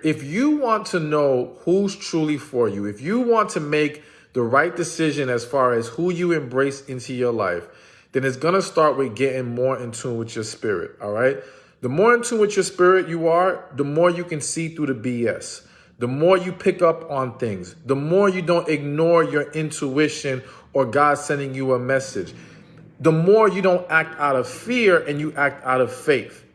if you want to know who's truly for you, if you want to make the right decision as far as who you embrace into your life, then it's going to start with getting more in tune with your spirit, all right? The more in tune with your spirit you are, the more you can see through the BS. The more you pick up on things, the more you don't ignore your intuition or God sending you a message. The more you don't act out of fear and you act out of faith.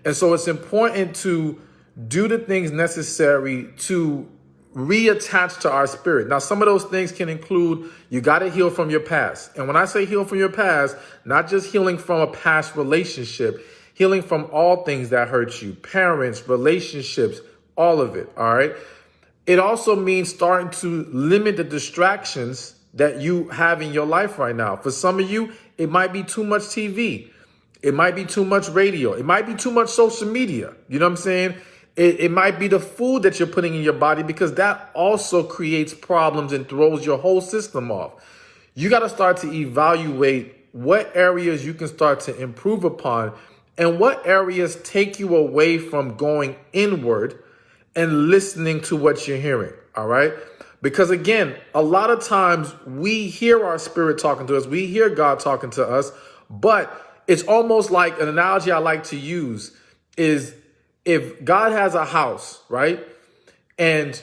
And so it's important to do the things necessary to reattach to our spirit. Now, some of those things can include, you got to heal from your past. And when I say heal from your past, not just healing from a past relationship, healing from all things that hurt you, parents, relationships, all of it. All right. It also means starting to limit the distractions that you have in your life right now. For some of you, it might be too much TV. It might be too much radio. It might be too much social media. You know what I'm saying? It might be the food that you're putting in your body, because that also creates problems and throws your whole system off. You got to start to evaluate what areas you can start to improve upon and what areas take you away from going inward and listening to what you're hearing. All right. Because again, a lot of times we hear our spirit talking to us. We hear God talking to us, but it's almost like an analogy I like to use is if God has a house, right? And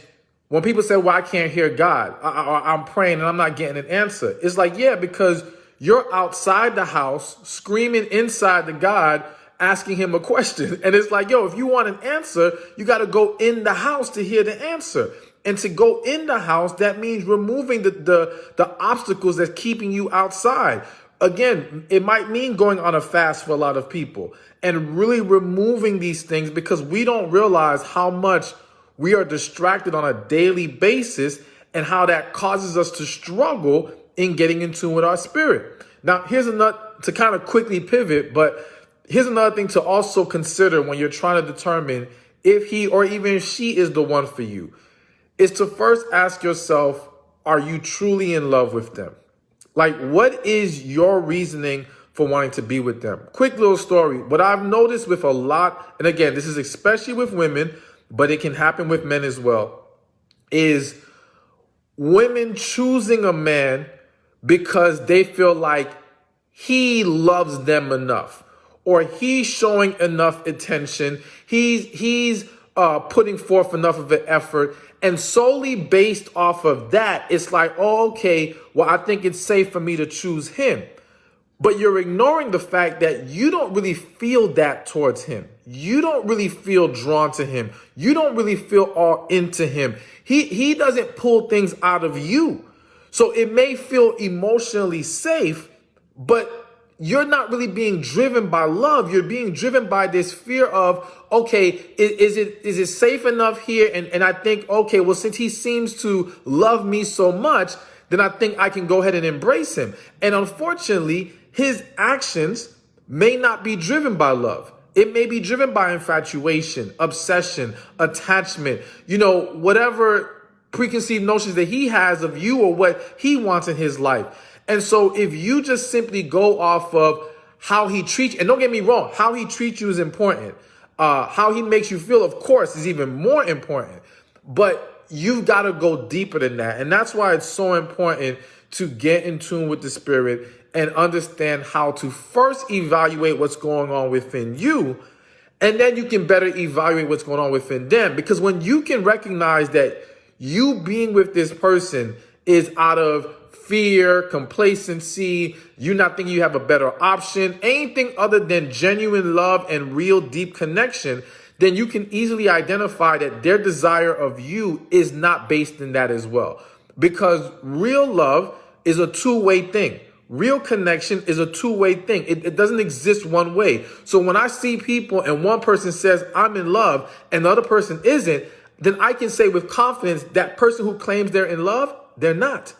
when people say, well, I can't hear God, I'm praying and I'm not getting an answer. It's like, yeah, because you're outside the house screaming inside the God, asking him a question. And it's like, yo, if you want an answer, you got to go in the house to hear the answer. And to go in the house, that means removing the obstacles that's keeping you outside. Again, it might mean going on a fast for a lot of people and really removing these things, because we don't realize how much we are distracted on a daily basis and how that causes us to struggle in getting in tune with our spirit. Now, here's another, to kind of quickly pivot, but here's another thing to also consider when you're trying to determine if he or even if she is the one for you, is to first ask yourself, are you truly in love with them? Like, what is your reasoning for wanting to be with them? Quick little story. What I've noticed with a lot, and again, this is especially with women, but it can happen with men as well, is women choosing a man because they feel like he loves them enough, or he's showing enough attention. He's putting forth enough of an effort. And solely based off of that, it's like, oh, okay, well, I think it's safe for me to choose him. But you're ignoring the fact that you don't really feel that towards him. You don't really feel drawn to him. You don't really feel all into him. He doesn't pull things out of you. So it may feel emotionally safe, but you're not really being driven by love. You're being driven by this fear of, okay, is it safe enough here? And I think, okay, well, since he seems to love me so much, then I think I can go ahead and embrace him. And unfortunately, his actions may not be driven by love. It may be driven by infatuation, obsession, attachment, whatever preconceived notions that he has of you or what he wants in his life. And so if you just simply go off of how he treats you, and don't get me wrong, how he treats you is important. How he makes you feel, of course, is even more important. But you've got to go deeper than that. And that's why it's so important to get in tune with the spirit and understand how to first evaluate what's going on within you. And then you can better evaluate what's going on within them. Because when you can recognize that you being with this person is out of fear, complacency, you not thinking you have a better option, anything other than genuine love and real deep connection, then you can easily identify that their desire of you is not based in that as well. Because real love is a two-way thing. Real connection is a two-way thing. It doesn't exist one way. So when I see people and one person says, I'm in love, and the other person isn't, then I can say with confidence that person who claims they're in love, they're not.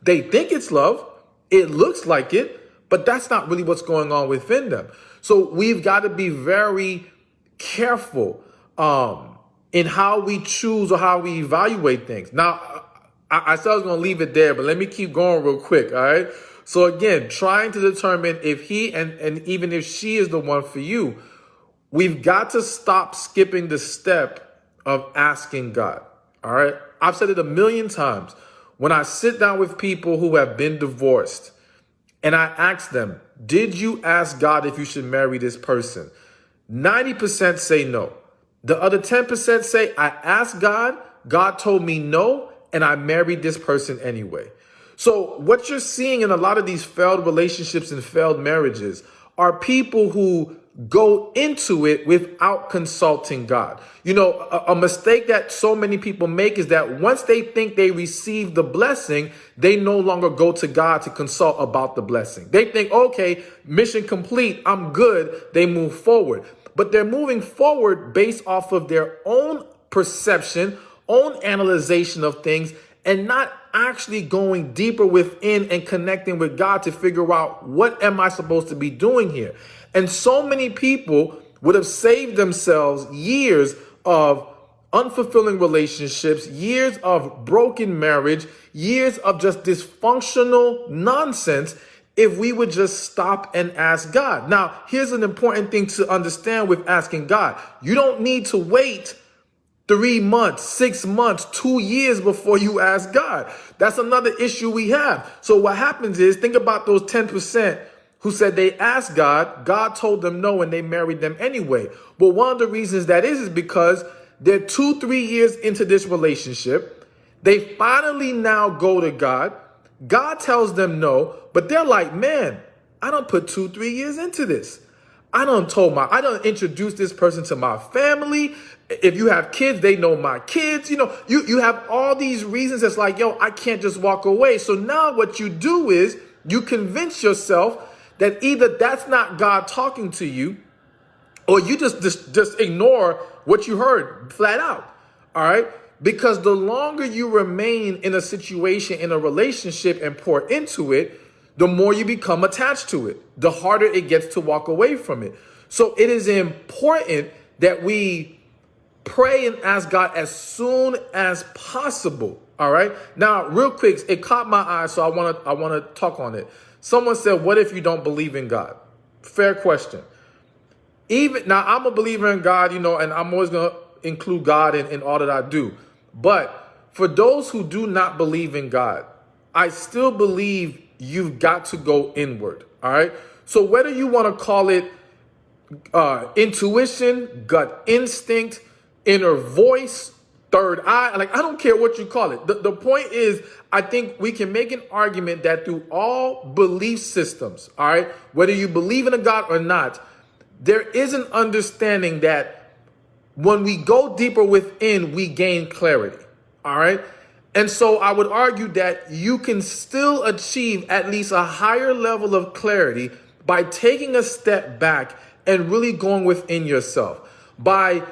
They think it's love. It looks like it, but that's not really what's going on within them. So we've got to be very careful in how we choose or how we evaluate things. Now, I said I was going to leave it there, but let me keep going real quick. All right. So again, trying to determine if he and even if she is the one for you, we've got to stop skipping the step of asking God. All right. I've said it a million times. When I sit down with people who have been divorced and I ask them, did you ask God if you should marry this person? 90% say no. The other 10% say, I asked God, God told me no, and I married this person anyway. So what you're seeing in a lot of these failed relationships and failed marriages are people who go into it without consulting God. You know, a mistake that so many people make is that once they think they receive the blessing, they no longer go to God to consult about the blessing. They think, okay, mission complete, I'm good. They move forward. But they're moving forward based off of their own perception, own analyzation of things, and not actually going deeper within and connecting with God to figure out, what am I supposed to be doing here? And so many people would have saved themselves years of unfulfilling relationships, years of broken marriage, years of just dysfunctional nonsense if we would just stop and ask God. Now, here's an important thing to understand with asking God. You don't need to wait 3 months, 6 months, 2 years before you ask God. That's another issue we have. So what happens is, think about those 10% who said they asked God, God told them no, and they married them anyway. But one of the reasons that is because they're 2-3 years into this relationship. They finally now go to God. God tells them no, but they're like, man, I done put 2-3 years into this. I done introduced this person to my family. If you have kids, they know my kids. You know, you have all these reasons. It's like, yo, I can't just walk away. So now what you do is you convince yourself that either that's not God talking to you, or you just ignore what you heard flat out. All right. Because the longer you remain in a situation, in a relationship, and pour into it, the more you become attached to it, the harder it gets to walk away from it. So it is important that we pray and ask God as soon as possible. All right. Now, real quick, it caught my eye, so I want to talk on it. Someone said, what if you don't believe in God? Fair question. Even now, I'm a believer in God, you know, and I'm always going to include God in all that I do. But for those who do not believe in God, I still believe you've got to go inward. All right. So whether you want to call it intuition, gut instinct, inner voice, third eye, like, I don't care what you call it. The point is, I think we can make an argument that through all belief systems, all right, whether you believe in a God or not, there is an understanding that when we go deeper within, we gain clarity. All right. And so I would argue that you can still achieve at least a higher level of clarity by taking a step back and really going within yourself, by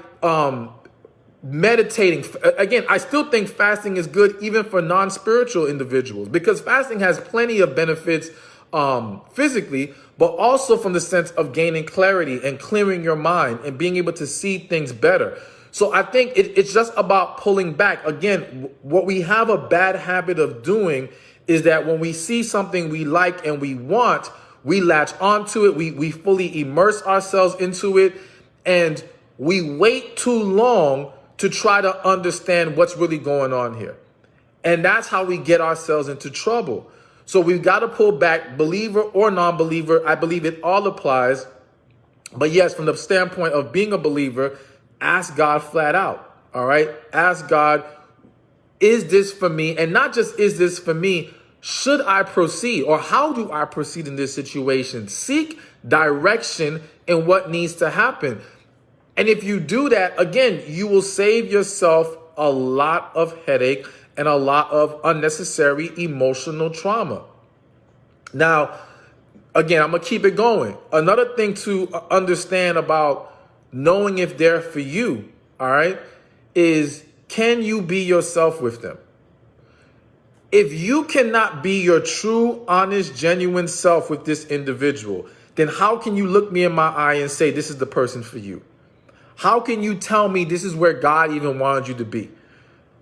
meditating. Again, I still think fasting is good even for non-spiritual individuals, because fasting has plenty of benefits physically, but also from the sense of gaining clarity and clearing your mind and being able to see things better. So I think it's just about pulling back. Again, what we have a bad habit of doing is that when we see something we like and we want, we latch onto it. We fully immerse ourselves into it, and we wait too long to try to understand what's really going on here. And that's how we get ourselves into trouble. So we've got to pull back, believer or non-believer. I believe it all applies. But yes, from the standpoint of being a believer, ask God flat out. All right. Ask God, is this for me? And not just is this for me? Should I proceed, or how do I proceed in this situation? Seek direction in what needs to happen. And if you do that, again, you will save yourself a lot of headache and a lot of unnecessary emotional trauma. Now, again, I'm going to keep it going. Another thing to understand about knowing if they're for you, all right, is, can you be yourself with them? If you cannot be your true, honest, genuine self with this individual, then how can you look me in my eye and say, this is the person for you? How can you tell me this is where God even wanted you to be?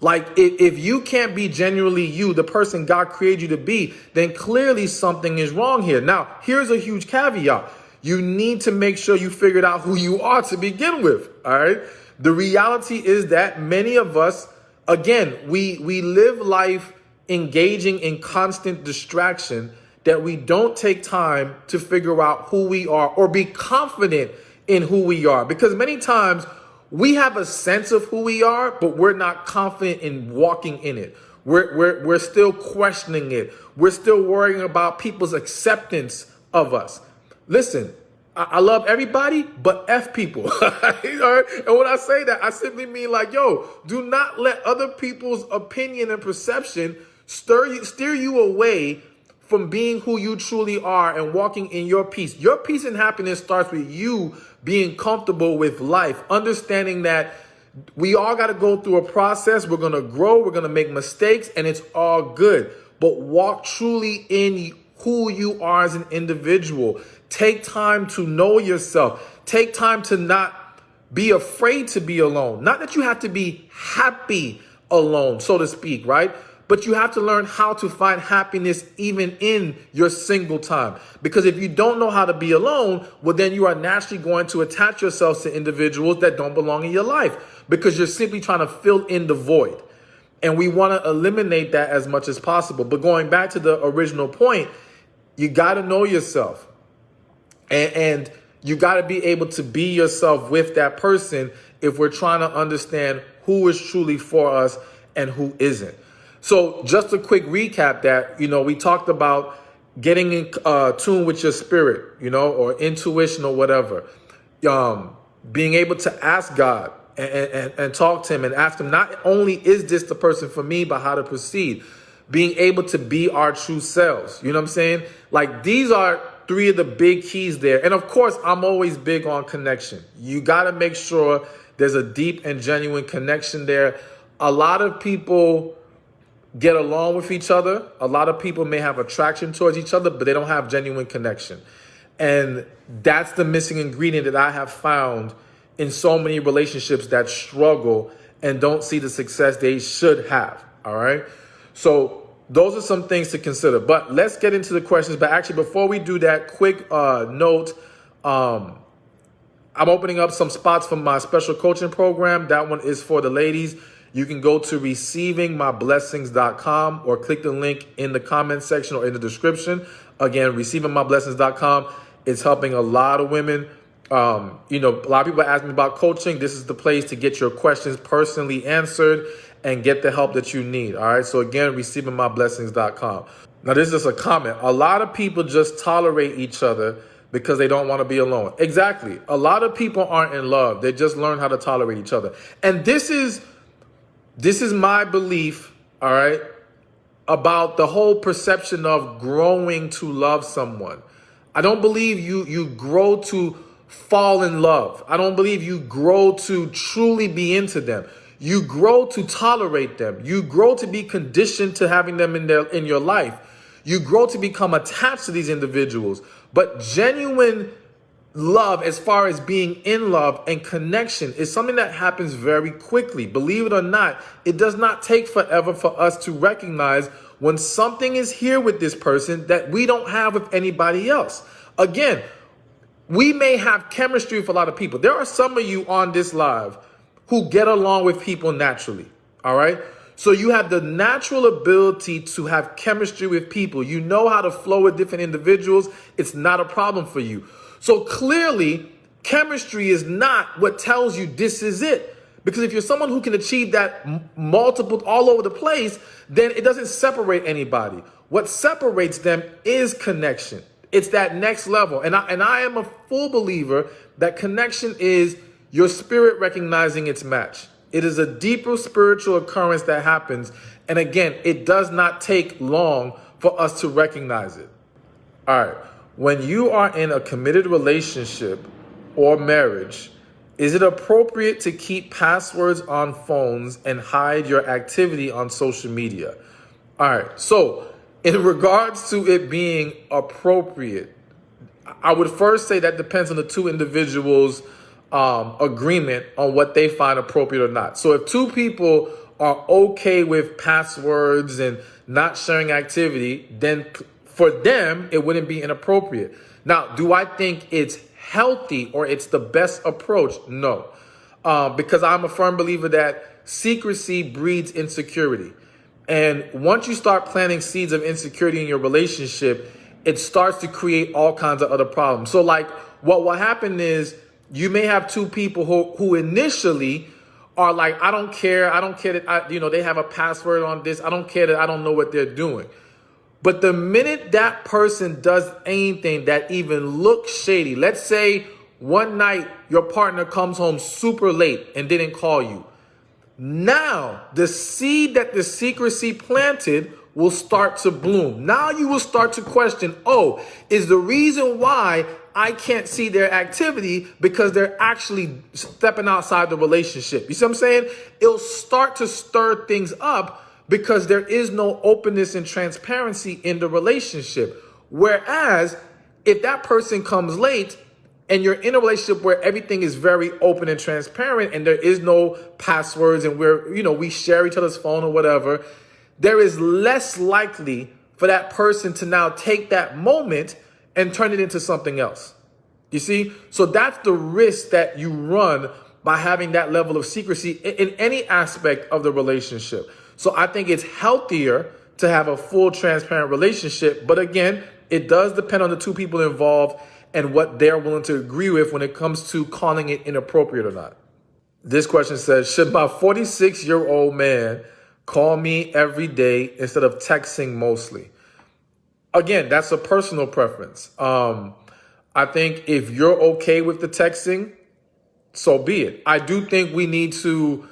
Like, if you can't be genuinely you, the person God created you to be, then clearly something is wrong here. Now, here's a huge caveat. You need to make sure you figured out who you are to begin with. All right. The reality is that many of us, again, we live life engaging in constant distraction, that we don't take time to figure out who we are or be confident in who we are. Because many times we have a sense of who we are, but we're not confident in walking in it. We're still questioning it. We're still worrying about people's acceptance of us. Listen, I love everybody, but F people. All right? And when I say that, I simply mean like, yo, do not let other people's opinion and perception steer you away from being who you truly are and walking in your peace. Your peace and happiness starts with you being comfortable with life, understanding that we all got to go through a process. We're going to grow. We're going to make mistakes, and it's all good. But walk truly in who you are as an individual. Take time to know yourself. Take time to not be afraid to be alone. Not that you have to be happy alone, so to speak, right? But you have to learn how to find happiness even in your single time. Because if you don't know how to be alone, well, then you are naturally going to attach yourselves to individuals that don't belong in your life, because you're simply trying to fill in the void. And we want to eliminate that as much as possible. But going back to the original point, you got to know yourself. And you got to be able to be yourself with that person if we're trying to understand who is truly for us and who isn't. So just a quick recap that, we talked about getting in tune with your spirit, or intuition or whatever. Being able to ask God and talk to him and ask him, not only is this the person for me, but how to proceed. Being able to be our true selves. You know what I'm saying? Like, these are three of the big keys there. And of course, I'm always big on connection. You got to make sure there's a deep and genuine connection there. A lot of people get along with each other. A lot of people may have attraction towards each other, but they don't have genuine connection. And that's the missing ingredient that I have found in so many relationships that struggle and don't see the success they should have. All right. So those are some things to consider. But let's get into the questions. But actually, before we do that, quick note. I'm opening up some spots for my special coaching program. That one is for the ladies. You can go to receivingmyblessings.com or click the link in the comment section or in the description. Again, receivingmyblessings.com. It's helping a lot of women. A lot of people ask me about coaching. This is the place to get your questions personally answered and get the help that you need. All right. So again, receivingmyblessings.com. Now, this is just a comment. A lot of people just tolerate each other because they don't want to be alone. Exactly. A lot of people aren't in love. They just learn how to tolerate each other. And this is my belief, all right, about the whole perception of growing to love someone. I don't believe you grow to fall in love. I don't believe you grow to truly be into them. You grow to tolerate them. You grow to be conditioned to having them in your life. You grow to become attached to these individuals. But genuine love, as far as being in love and connection, is something that happens very quickly. Believe it or not, it does not take forever for us to recognize when something is here with this person that we don't have with anybody else. Again, we may have chemistry with a lot of people. There are some of you on this live who get along with people naturally. All right. So you have the natural ability to have chemistry with people. You know how to flow with different individuals. It's not a problem for you. So clearly, chemistry is not what tells you this is it. Because if you're someone who can achieve that multiple all over the place, then it doesn't separate anybody. What separates them is connection. It's that next level. And I am a full believer that connection is your spirit recognizing its match. It is a deeper spiritual occurrence that happens. And again, it does not take long for us to recognize it. All right. When you are in a committed relationship or marriage, is it appropriate to keep passwords on phones and hide your activity on social media? All right. So in regards to it being appropriate, I would first say that depends on the two individuals' agreement on what they find appropriate or not. So if two people are okay with passwords and not sharing activity, then for them, it wouldn't be inappropriate. Now, do I think it's healthy or it's the best approach? No. because I'm a firm believer that secrecy breeds insecurity. And once you start planting seeds of insecurity in your relationship, it starts to create all kinds of other problems. So like what will happen is you may have two people who initially are like, I don't care that they have a password on this. I don't care that I don't know what they're doing. But the minute that person does anything that even looks shady, let's say one night your partner comes home super late and didn't call you. Now, the seed that the secrecy planted will start to bloom. Now you will start to question, is the reason why I can't see their activity because they're actually stepping outside the relationship? You see what I'm saying? It'll start to stir things up because there is no openness and transparency in the relationship. Whereas if that person comes late and you're in a relationship where everything is very open and transparent and there is no passwords and we share each other's phone or whatever, there is less likely for that person to now take that moment and turn it into something else. You see? So that's the risk that you run by having that level of secrecy in any aspect of the relationship. So I think it's healthier to have a full transparent relationship. But again, it does depend on the two people involved and what they're willing to agree with when it comes to calling it inappropriate or not. This question says, should my 46-year-old man call me every day instead of texting mostly? Again, that's a personal preference. I think if you're okay with the texting, so be it. I do think we need to,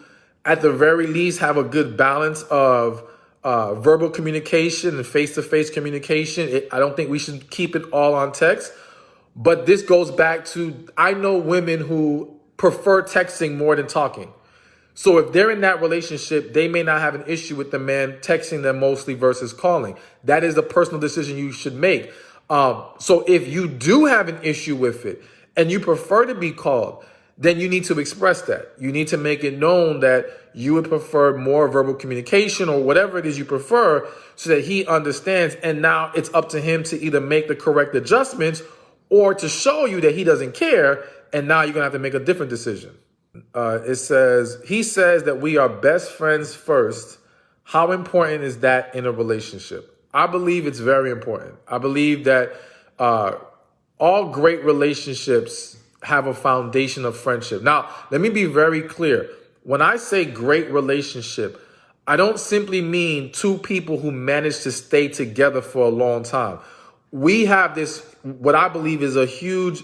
at the very least, have a good balance of verbal communication and face-to-face communication. I don't think we should keep it all on text. But this goes back to, I know women who prefer texting more than talking. So if they're in that relationship, they may not have an issue with the man texting them mostly versus calling. That is a personal decision you should make. So if you do have an issue with it and you prefer to be called, then you need to express that. You need to make it known that you would prefer more verbal communication or whatever it is you prefer so that he understands. And now it's up to him to either make the correct adjustments or to show you that he doesn't care. And now you're going to have to make a different decision. It says, he says that we are best friends first. How important is that in a relationship? I believe it's very important. I believe that all great relationships have a foundation of friendship. Now, let me be very clear. When I say great relationship, I don't simply mean two people who manage to stay together for a long time. We have this, what I believe is a huge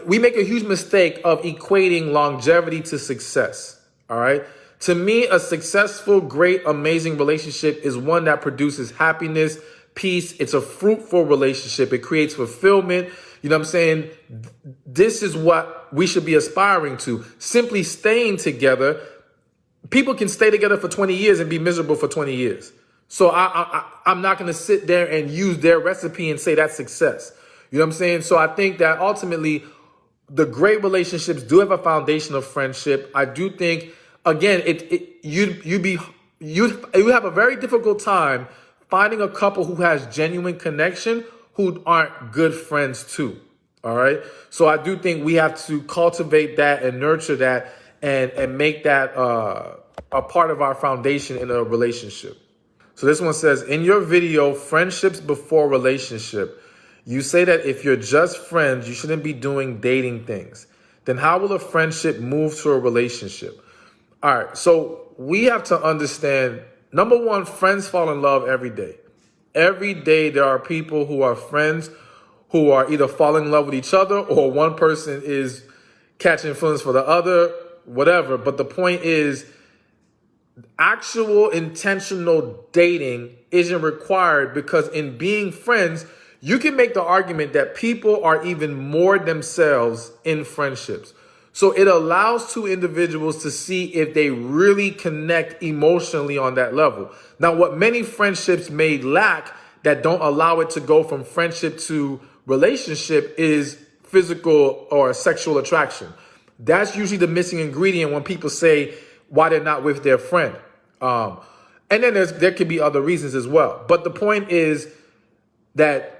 we make a huge mistake of equating longevity to success. All right. To me, a successful, great, amazing relationship is one that produces happiness, peace. It's a fruitful relationship. It creates fulfillment. You know what I'm saying? This is what we should be aspiring to. Simply staying together. People can stay together for 20 years and be miserable for 20 years. So I'm not going to sit there and use their recipe and say that's success. You know what I'm saying? So I think that ultimately the great relationships do have a foundation of friendship. I do think, again, you have a very difficult time finding a couple who has genuine connection who aren't good friends too. All right. So I do think we have to cultivate that and nurture that and make that a part of our foundation in a relationship. So this one says, in your video, Friendships Before Relationship, you say that if you're just friends, you shouldn't be doing dating things. Then how will a friendship move to a relationship? All right, so we have to understand, number one, friends fall in love every day. Every day there are people who are friends who are either falling in love with each other or one person is catching feelings for the other, whatever. But the point is, actual intentional dating isn't required because in being friends, you can make the argument that people are even more themselves in friendships. So it allows two individuals to see if they really connect emotionally on that level. Now, what many friendships may lack that don't allow it to go from friendship to relationship is physical or sexual attraction. That's usually the missing ingredient when people say why they're not with their friend. And then there could be other reasons as well. But the point is that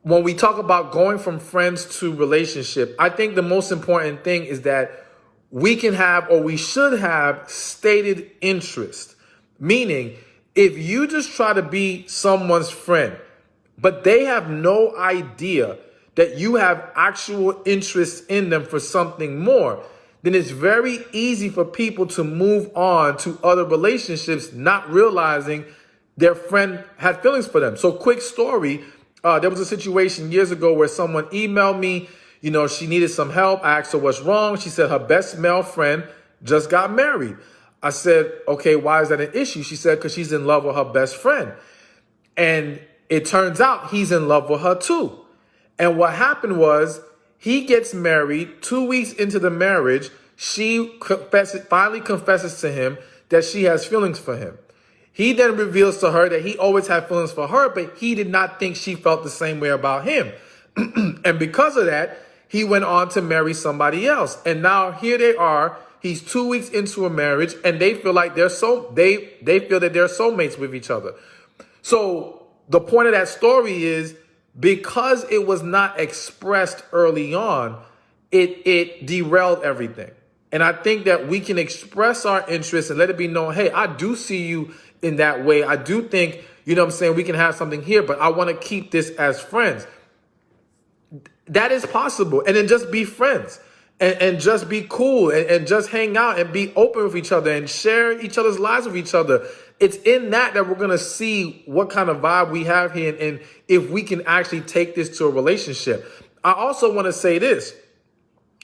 when we talk about going from friends to relationship, I think the most important thing is that we can have, or we should have, stated interest. Meaning, if you just try to be someone's friend, but they have no idea that you have actual interest in them for something more, then it's very easy for people to move on to other relationships, not realizing their friend had feelings for them. So quick story, there was a situation years ago where someone emailed me, she needed some help. I asked her what's wrong. She said her best male friend just got married. I said, okay, why is that an issue? She said, because she's in love with her best friend. And it turns out he's in love with her too. And what happened was, he gets married. 2 weeks into the marriage, she finally confesses to him that she has feelings for him. He then reveals to her that he always had feelings for her, but he did not think she felt the same way about him. And because of that, he went on to marry somebody else. And now here they are. He's 2 weeks into a marriage, and they feel like they feel that they're soulmates with each other. So the point of that story is, because it was not expressed early on, it derailed everything. And I think that we can express our interest and let it be known, hey, I do see you in that way. I do think, we can have something here, but I want to keep this as friends. That is possible. And then just be friends and just be cool and just hang out and be open with each other and share each other's lives with each other. It's in that we're going to see what kind of vibe we have here and if we can actually take this to a relationship. I also want to say this.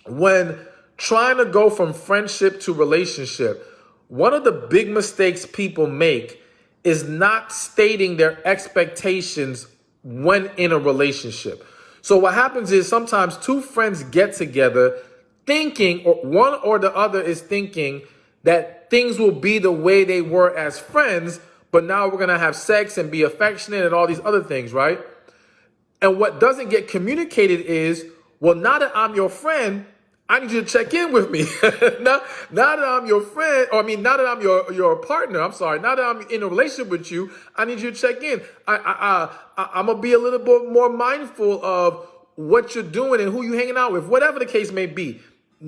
When trying to go from friendship to relationship, one of the big mistakes people make is not stating their expectations when in a relationship. So what happens is sometimes two friends get together thinking, or one or the other is thinking that things will be the way they were as friends, but now we're going to have sex and be affectionate and all these other things, right? And what doesn't get communicated is, well, now that I'm your friend, I need you to check in with me. now that I'm your friend, now that I'm your partner, now that I'm in a relationship with you, I need you to check in. I'm going to be a little bit more mindful of what you're doing and who you're hanging out with, whatever the case may be.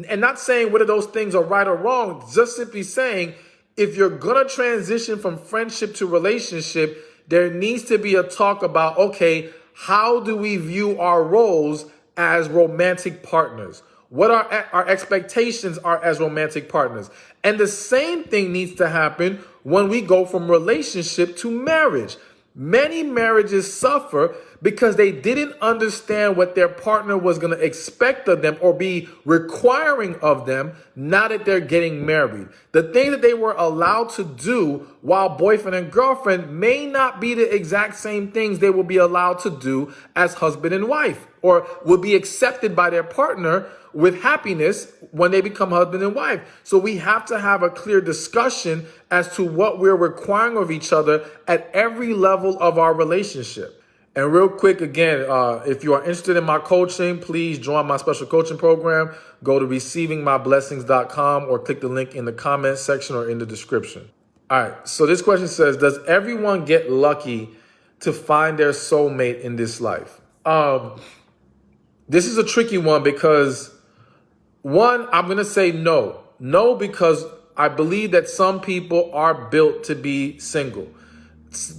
And not saying whether those things are right or wrong, just simply saying, if you're going to transition from friendship to relationship, there needs to be a talk about, okay, how do we view our roles as romantic partners? What our expectations are as romantic partners. And the same thing needs to happen when we go from relationship to marriage. Many marriages suffer because they didn't understand what their partner was going to expect of them or be requiring of them now that they're getting married. The things that they were allowed to do while boyfriend and girlfriend may not be the exact same things they will be allowed to do as husband and wife, or will be accepted by their partner with happiness when they become husband and wife. So we have to have a clear discussion as to what we're requiring of each other at every level of our relationship. And real quick, again, if you are interested in my coaching, please join my special coaching program. Go to receivingmyblessings.com or click the link in the comments section or in the description. All right, so this question says, does everyone get lucky to find their soulmate in this life? This is a tricky one because, one, I'm going to say no. No, because I believe that some people are built to be single.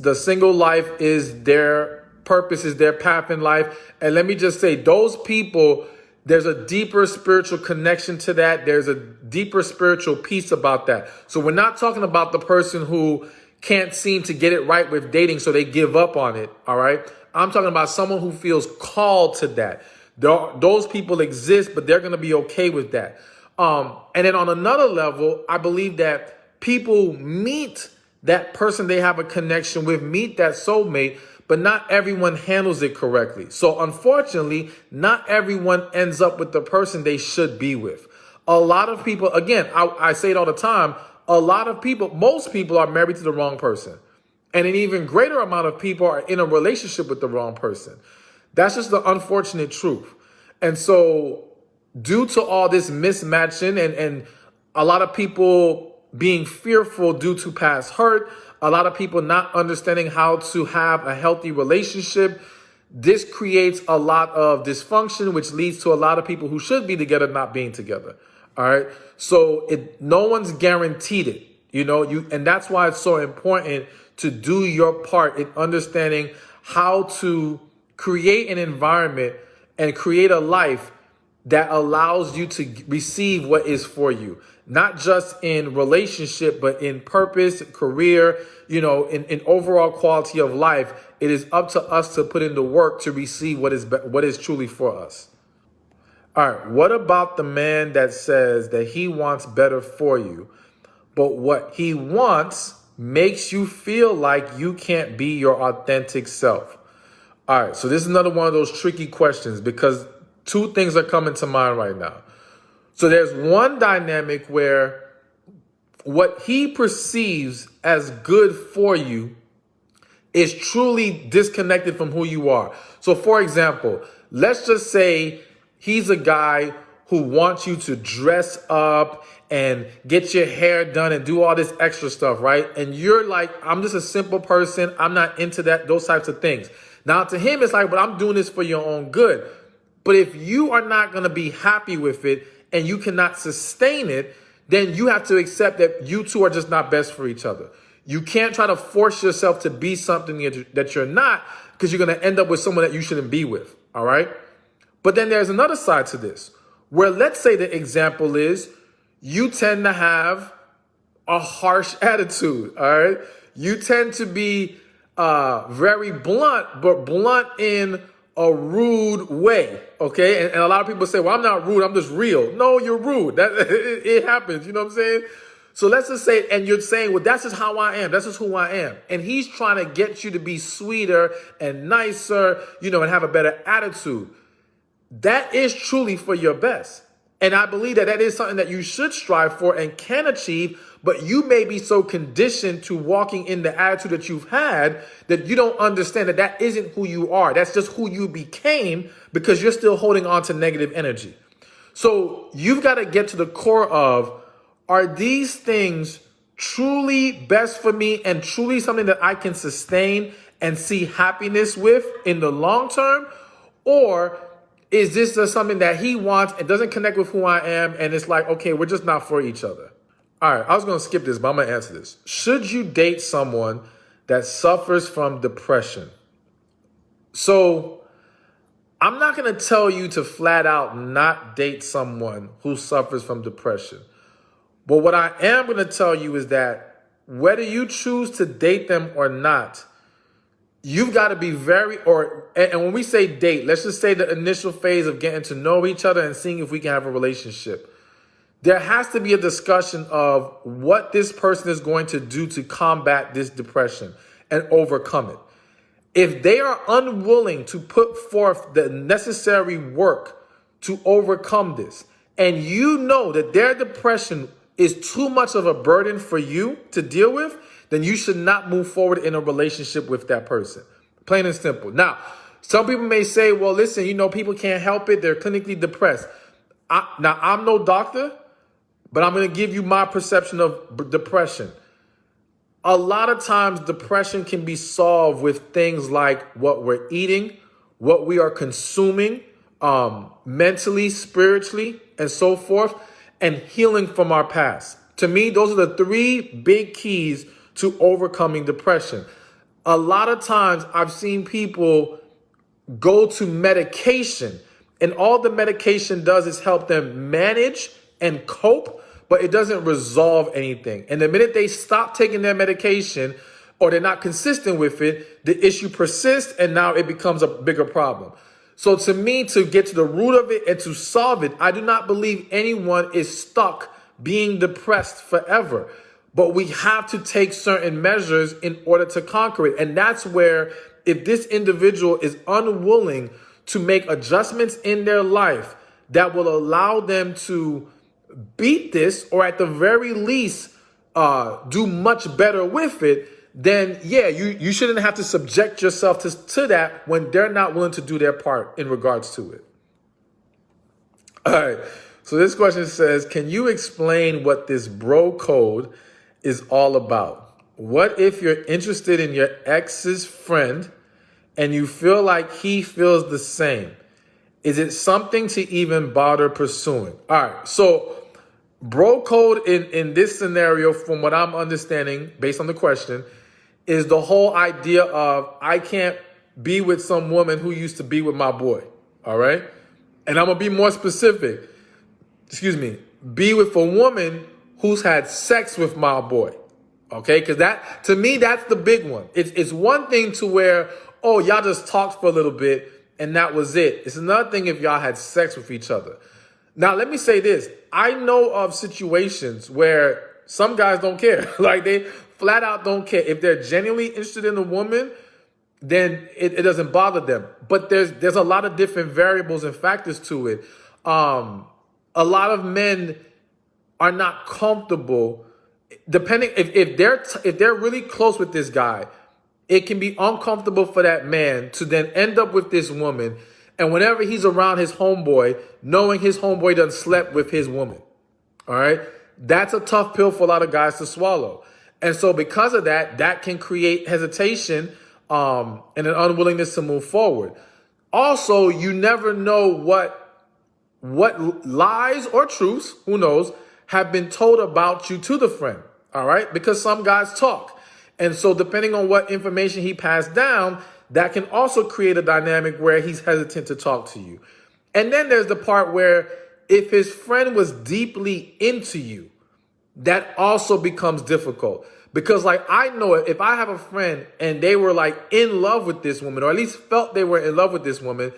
The single life is their purpose, is their path in life. And let me just say, those people, there's a deeper spiritual connection to that. There's a deeper spiritual piece about that. So we're not talking about the person who can't seem to get it right with dating, so they give up on it. All right. I'm talking about someone who feels called to that. Those people exist, but they're going to be okay with that. And then on another level, I believe that people meet that person they have a connection with, meet that soulmate, but not everyone handles it correctly. So unfortunately, not everyone ends up with the person they should be with. A lot of people, again, I say it all the time, most people are married to the wrong person. And an even greater amount of people are in a relationship with the wrong person. That's just the unfortunate truth. And so due to all this mismatching and a lot of people being fearful due to past hurt, a lot of people not understanding how to have a healthy relationship, this creates a lot of dysfunction, which leads to a lot of people who should be together not being together. All right. So no one's guaranteed it, and that's why it's so important to do your part in understanding how to create an environment and create a life that allows you to receive what is for you, not just in relationship, but in purpose, career, in overall quality of life. It is up to us to put in the work to receive what is truly for us. All right. What about the man that says that he wants better for you, but what he wants makes you feel like you can't be your authentic self? All right. So this is another one of those tricky questions because two things are coming to mind right now. So there's one dynamic where what he perceives as good for you is truly disconnected from who you are. So for example, let's just say he's a guy who wants you to dress up and get your hair done and do all this extra stuff, right? And you're like, I'm just a simple person. I'm not into those types of things. Now to him, it's like, but I'm doing this for your own good. But if you are not going to be happy with it and you cannot sustain it, then you have to accept that you two are just not best for each other. You can't try to force yourself to be something that you're not, because you're going to end up with someone that you shouldn't be with. All right. But then there's another side to this where, let's say the example is you tend to have a harsh attitude. All right. You tend to be very blunt, but blunt in a rude way. Okay. And a lot of people say, well, I'm not rude. I'm just real. No, you're rude. It happens. You know what I'm saying? So let's just say, and you're saying, well, that's just how I am. That's just who I am. And he's trying to get you to be sweeter and nicer, and have a better attitude. That is truly for your best. And I believe that is something that you should strive for and can achieve, but you may be so conditioned to walking in the attitude that you've had that you don't understand that isn't who you are. That's just who you became because you're still holding on to negative energy. So you've got to get to the core of, are these things truly best for me and truly something that I can sustain and see happiness with in the long term? Or is this just something that he wants and doesn't connect with who I am? And it's like, okay, we're just not for each other. All right, I was going to skip this, but I'm going to answer this. Should you date someone that suffers from depression? So I'm not going to tell you to flat out not date someone who suffers from depression. But what I am going to tell you is that whether you choose to date them or not, you've got to be and when we say date, let's just say the initial phase of getting to know each other and seeing if we can have a relationship. There has to be a discussion of what this person is going to do to combat this depression and overcome it. If they are unwilling to put forth the necessary work to overcome this, and you know that their depression is too much of a burden for you to deal with, then you should not move forward in a relationship with that person. Plain and simple. Now, some people may say, well, listen, people can't help it. They're clinically depressed. I'm no doctor, but I'm going to give you my perception of depression. A lot of times depression can be solved with things like what we're eating, what we are consuming, mentally, spiritually, and so forth, and healing from our past. To me, those are the three big keys to overcoming depression. A lot of times I've seen people go to medication, and all the medication does is help them manage and cope, but it doesn't resolve anything. And the minute they stop taking their medication or they're not consistent with it, the issue persists and now it becomes a bigger problem. So to me, to get to the root of it and to solve it, I do not believe anyone is stuck being depressed forever. But we have to take certain measures in order to conquer it. And that's where, if this individual is unwilling to make adjustments in their life that will allow them to beat this, or at the very least, do much better with it, then yeah, you shouldn't have to subject yourself to that when they're not willing to do their part in regards to it. All right. So this question says, can you explain what this bro code is all about? What if you're interested in your ex's friend and you feel like he feels the same, is it something to even bother pursuing? All right, so bro code in this scenario, from what I'm understanding, based on the question, is the whole idea of I can't be with some woman who used to be with my boy. All right, and I'm gonna be more specific. Excuse me, be with a woman who's had sex with my boy. Okay, because that, to me, that's the big one. It's one thing to where, oh, y'all just talked for a little bit and that was it. It's another thing if y'all had sex with each other. Now, let me say this. I know of situations where some guys don't care. Like, they flat out don't care. If they're genuinely interested in a woman, then it doesn't bother them. But there's a lot of different variables and factors to it. A lot of men are not comfortable, depending if they're really close with this guy. It can be uncomfortable for that man to then end up with this woman, and whenever he's around his homeboy, knowing his homeboy done slept with his woman. All right, that's a tough pill for a lot of guys to swallow, and so because of that, that can create hesitation and an unwillingness to move forward. Also, you never know what lies or truths, who knows, have been told about you to the friend, all right? Because some guys talk. And so depending on what information he passed down, that can also create a dynamic where he's hesitant to talk to you. And then there's the part where if his friend was deeply into you, that also becomes difficult. Because like, I know if I have a friend and they were like in love with this woman, or at least felt they were in love with this woman,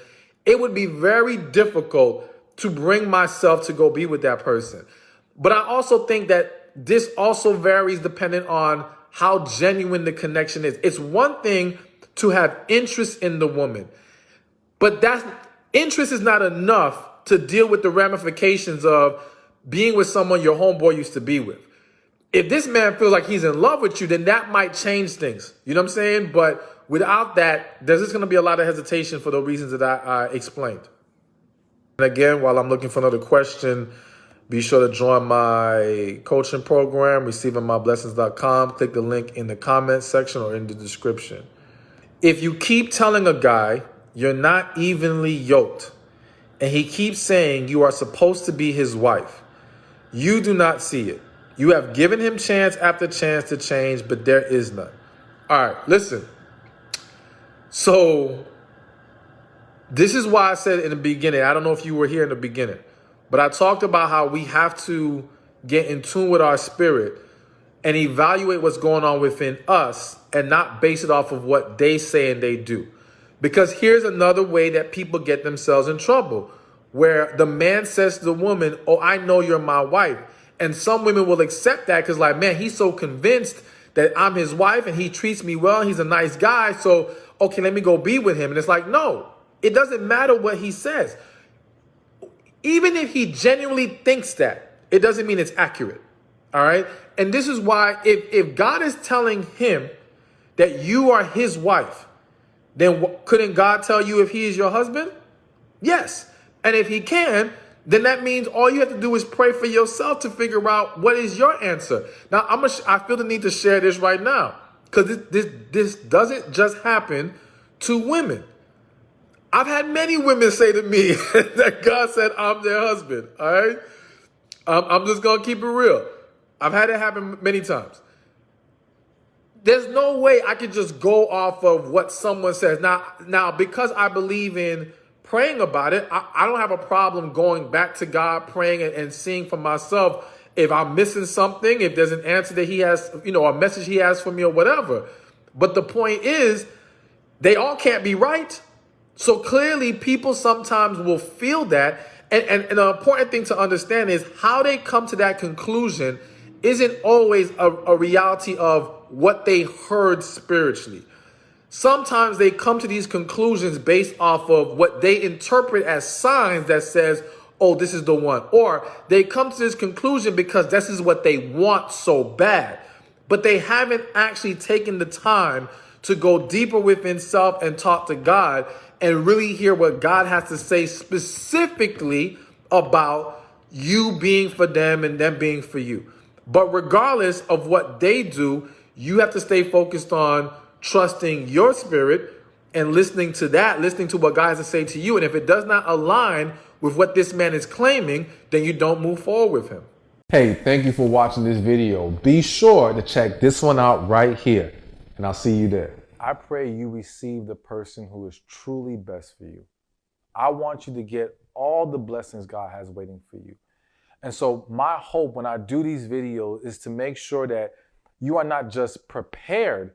it would be very difficult to bring myself to go be with that person. But I also think that this also varies depending on how genuine the connection is. It's one thing to have interest in the woman, but that interest is not enough to deal with the ramifications of being with someone your homeboy used to be with. If this man feels like he's in love with you, then that might change things. You know what I'm saying? But without that, there's just going to be a lot of hesitation for the reasons that I explained. And again, while I'm looking for another question, be sure to join my coaching program, receivingmyblessings.com. Click the link in the comments section or in the description. If you keep telling a guy you're not evenly yoked, and he keeps saying you are supposed to be his wife, you do not see it. You have given him chance after chance to change, but there is none. All right, listen. So this is why I said in the beginning, I don't know if you were here in the beginning, but I talked about how we have to get in tune with our spirit and evaluate what's going on within us and not base it off of what they say and they do. Because here's another way that people get themselves in trouble, where the man says to the woman, oh, I know you're my wife. And some women will accept that because like, man, he's so convinced that I'm his wife and he treats me well. He's a nice guy. So, okay, let me go be with him. And it's like, no, it doesn't matter what he says. Even if he genuinely thinks that, it doesn't mean it's accurate. All right. And this is why if God is telling him that you are his wife, then couldn't God tell you if he is your husband? Yes. And if he can, then that means all you have to do is pray for yourself to figure out what is your answer. Now, I feel the need to share this right now because this doesn't just happen to women. I've had many women say to me that God said I'm their husband, all right? I'm just going to keep it real. I've had it happen many times. There's no way I could just go off of what someone says. Now, because I believe in praying about it, I don't have a problem going back to God, praying and seeing for myself if I'm missing something, if there's an answer that he has, a message he has for me or whatever. But the point is, they all can't be right. So clearly people sometimes will feel that. And the important thing to understand is how they come to that conclusion isn't always a reality of what they heard spiritually. Sometimes they come to these conclusions based off of what they interpret as signs that says, oh, this is the one. Or they come to this conclusion because this is what they want so bad. But they haven't actually taken the time to go deeper within self and talk to God and really hear what God has to say specifically about you being for them and them being for you. But regardless of what they do, you have to stay focused on trusting your spirit, and listening to that, listening to what God has to say to you. And if it does not align with what this man is claiming, then you don't move forward with him. Hey, thank you for watching this video. Be sure to check this one out right here, and I'll see you there. I pray you receive the person who is truly best for you. I want you to get all the blessings God has waiting for you. And so my hope when I do these videos is to make sure that you are not just prepared